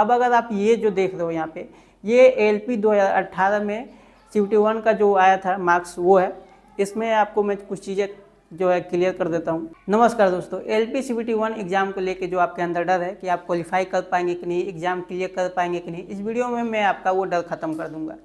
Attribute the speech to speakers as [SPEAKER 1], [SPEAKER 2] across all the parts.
[SPEAKER 1] अब अगर आप ये जो देख रहे हो यहाँ पे, ये एलपी 2018 में CVT-1 का जो आया था मार्क्स वो है। इसमें आपको मैं कुछ चीज़ें जो है क्लियर कर देता हूँ। नमस्कार दोस्तों, एलपी CVT-1 एग्जाम को लेके जो आपके अंदर डर है कि आप क्वालिफाई कर पाएंगे कि नहीं, एग्जाम क्लियर कर पाएंगे कि नहीं, इस वीडियो में मैं आपका वो डर खत्म कर दूंगा।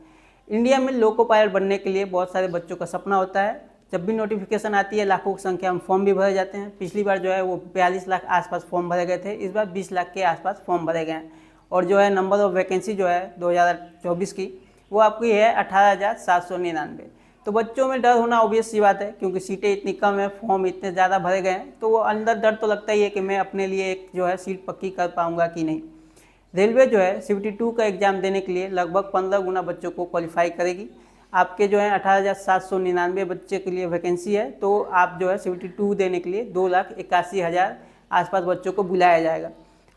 [SPEAKER 1] इंडिया में लोको पायलट बनने के लिए बहुत सारे बच्चों का सपना होता है। जब भी नोटिफिकेशन आती है लाखों की संख्या में फॉर्म भी भरे जाते हैं। पिछली बार जो है वो 42 लाख आसपास फॉर्म भरे गए थे, इस बार 20 लाख के आसपास फॉर्म भरे गए हैं। और जो है नंबर ऑफ वैकेंसी जो है 2024 की वो आपकी है 18,799। तो बच्चों में डर होना ऑब्वियस सी बात है, क्योंकि सीटें इतनी कम है, फॉर्म इतने ज़्यादा भरे गए हैं, तो वो अंदर डर तो लगता ही है कि मैं अपने लिए एक जो है सीट पक्की कर पाऊँगा कि नहीं। रेलवे जो है CVT-2 का एग्ज़ाम देने के लिए लगभग 15 गुना बच्चों को क्वालिफाई करेगी। आपके जो है 18,799 बच्चे के लिए वैकेंसी है, तो आप जो है CVT-2 देने के लिए 2,81,000 आसपास बच्चों को बुलाया जाएगा।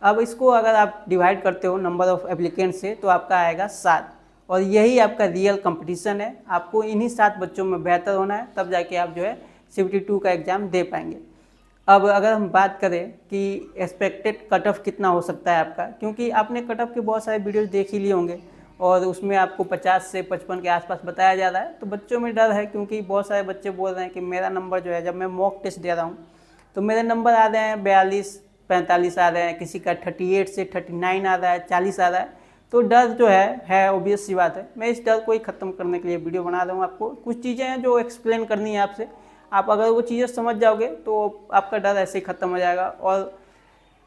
[SPEAKER 1] अब इसको अगर आप डिवाइड करते हो नंबर ऑफ़ एप्लीकेंट से, तो आपका आएगा 7, और यही आपका रियल कंपटीशन है। आपको इन्हीं 7 बच्चों में बेहतर होना है, तब जाके आप जो है CVT-2 का एग्ज़ाम दे पाएंगे। अब अगर हम बात करें कि एक्सपेक्टेड कट ऑफ कितना हो सकता है आपका, क्योंकि आपने कट ऑफ के बहुत सारे वीडियोस देख ही लिए होंगे और उसमें आपको 50 से 55 के आसपास बताया जा रहा है। तो बच्चों में डर है, क्योंकि बहुत सारे बच्चे बोल रहे हैं कि मेरा नंबर जो है, जब मैं मॉक टेस्ट दे रहा हूँ तो मेरे नंबर आ रहे हैं 42-45 आ रहे हैं, किसी का 38 से 39 आ रहा है, 40 आ रहा है। तो डर जो है ऑब्वियस सी बात है। मैं इस डर को ही ख़त्म करने के लिए वीडियो बना रहा हूँ। आपको कुछ चीज़ें हैं जो एक्सप्लेन करनी है आपसे, आप अगर वो चीज़ें समझ जाओगे तो आपका डर ऐसे ही ख़त्म हो जाएगा। और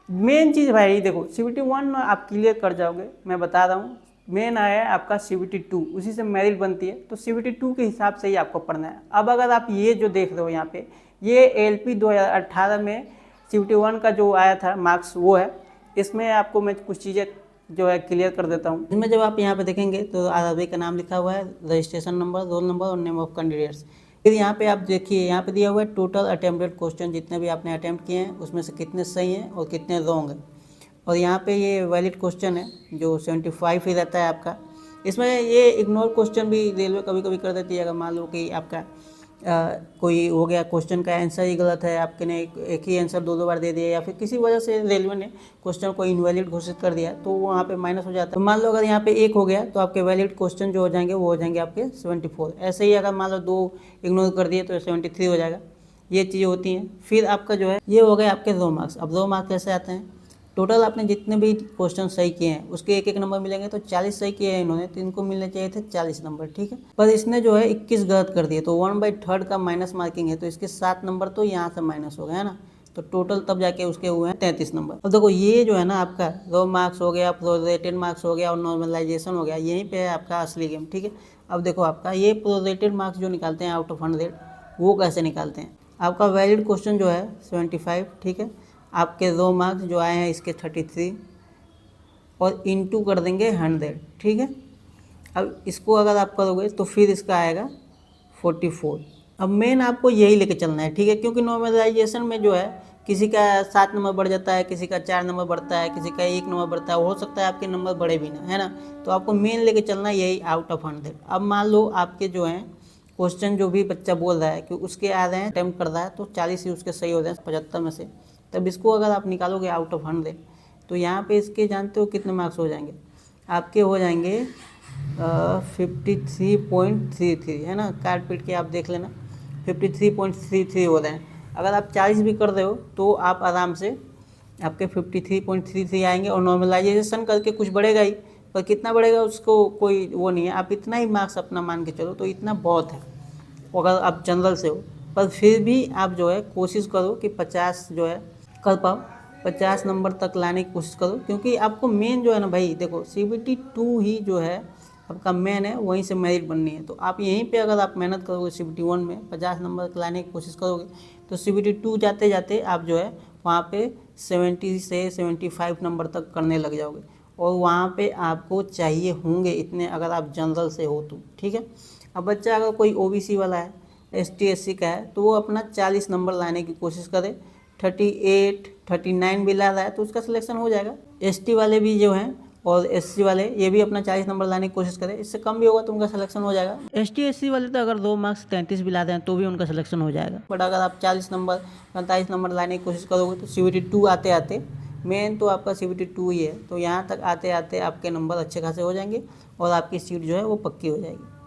[SPEAKER 1] मेन चीज़ भाई देखो, CVT-1 आप क्लियर कर जाओगे, मैं बता रहा हूँ। मेन आया है आपका CVT-2, उसी से मेरिट बनती है, तो CVT-2 के हिसाब से ही आपको पढ़ना है। अब अगर आप ये जो देख रहे हो यहाँ पे, ये एलपी 2018 में CVT-1 का जो आया था मार्क्स वो है। इसमें आपको मैं कुछ चीज़ें जो है क्लियर कर देता हूँ। इसमें जब आप यहाँ पे देखेंगे तो आरआरबी का नाम लिखा हुआ है, रजिस्ट्रेशन नंबर, रोल नंबर और नेम ऑफ कैंडिडेट्स। फिर यहाँ पे आप देखिए, यहाँ पे दिया हुआ है टोटल अटेम्प्टेड क्वेश्चन, जितने भी आपने अटेम्प्ट किए हैं उसमें से कितने सही हैं और कितने रॉन्ग हैं। और यहाँ पे ये वैलिड क्वेश्चन है जो 75 ही रहता है आपका। इसमें ये इग्नोर क्वेश्चन भी रेलवे कभी कभी कर देती है। अगर मान लो कि आपका कोई हो गया, क्वेश्चन का आंसर ही गलत है, आपके ने एक ही आंसर दो बार दे दिया, या फिर किसी वजह से रेलवे ने क्वेश्चन को इनवैलिड घोषित कर दिया, तो वहाँ पे माइनस हो जाता है। तो मान लो अगर यहाँ पे 1 हो गया तो आपके वैलिड क्वेश्चन जो हो जाएंगे वो हो जाएंगे आपके 74। ऐसे ही अगर मान लो 2 इग्नोर कर दिए तो 73 हो जाएगा। ये चीज़ें होती हैं। फिर आपका जो है ये हो गए आपके 2 मार्क्स। अब 2 मार्क्स कैसे आते हैं? टोटल आपने जितने भी क्वेश्चन सही किए हैं उसके एक नंबर मिलेंगे। तो 40 सही किए हैं इन्होंने, तो इनको मिलने चाहिए थे 40 नंबर, ठीक है। पर इसने जो है 21 गलत कर दिए, तो 1/3 का माइनस मार्किंग है, तो इसके 7 नंबर तो यहाँ से माइनस हो गए, है ना। तो टोटल तब जाके उसके हुए हैं 33 नंबर। अब देखो ये जो है ना आपका 2 मार्क्स हो गया, प्रोरेटेड मार्क्स हो गया और नॉर्मलाइजेशन हो गया, यहीं पे है आपका असली गेम, ठीक है। अब देखो आपका ये प्रोरेटेड मार्क्स जो निकालते हैं आउट ऑफ 100, वो कैसे निकालते हैं। आपका वैलिड क्वेश्चन जो है 75, ठीक है। आपके 2 मार्क्स जो आए हैं इसके 33 और इंटू कर देंगे 100, ठीक है। अब इसको अगर आप करोगे तो फिर इसका आएगा 44। अब मेन आपको यही लेके चलना है, ठीक है, क्योंकि नॉर्मलाइजेशन में जो है किसी का 7 नंबर बढ़ जाता है, किसी का 4 नंबर बढ़ता है, किसी का 1 नंबर बढ़ता है, हो सकता है आपके नंबर बढ़े भी ना, है ना। तो आपको मेन लेके चलना यही आउट ऑफ 100। अब मान लो आपके जो हैं क्वेश्चन जो भी बच्चा बोल रहा है कि उसके आ रहे हैं, अटेम्प्ट कर रहा है, तो 40 ही उसके सही हो रहे हैं 75 में से। तब इसको अगर आप निकालोगे आउट ऑफ 100 तो यहाँ पे इसके जानते हो कितने मार्क्स हो जाएंगे आपके? हो जाएंगे 53.33, है ना। काट पीट के आप देख लेना, 53.33 हो रहे हैं। अगर आप 40 भी कर रहे हो तो आप आराम से आपके 53.33 आएंगे। और नॉर्मलाइजेशन करके कुछ बढ़ेगा ही, पर कितना बढ़ेगा उसको कोई वो नहीं है। आप इतना ही मार्क्स अपना मान के चलो तो इतना बहुत है अगर आप जनरल से हो। पर फिर भी आप जो है कोशिश करो कि 50 जो है कर पाओ, 50 नंबर तक लाने की कोशिश करो, क्योंकि आपको मेन जो है ना भाई देखो, CVT-2 ही जो है आपका मेन है, वहीं से मेरिट बननी है। तो आप यहीं पे अगर आप मेहनत करोगे CVT-1 में 50 नंबर तक लाने की कोशिश करोगे, तो CVT-2 जाते जाते आप जो है वहाँ पे 70 से 75 नंबर तक करने लग जाओगे। और वहाँ पे आपको चाहिए होंगे इतने, अगर आप जनरल से हो तो, ठीक है। अब बच्चा अगर कोई OBC वाला है, ST SC का है, तो वो अपना 40 नंबर लाने की कोशिश करे। 38 39 भी ला रहा है तो उसका सिलेक्शन हो जाएगा। ST वाले भी जो हैं और SC वाले, ये भी अपना 40 नंबर लाने की कोशिश करें। इससे कम भी होगा तो उनका सिलेक्शन हो जाएगा। ST SC वाले तो अगर 2 मार्क्स 33 भी लाते हैं तो भी उनका सिलेक्शन हो जाएगा। बट अगर आप 40 नंबर 45 नंबर लाने की कोशिश करोगे तो CVT-2 आते आते मेन तो आपका CBT 2 ही है, तो यहाँ तक आते आते आपके नंबर अच्छे खासे हो जाएंगे और आपकी सीट जो है वो पक्की हो जाएगी।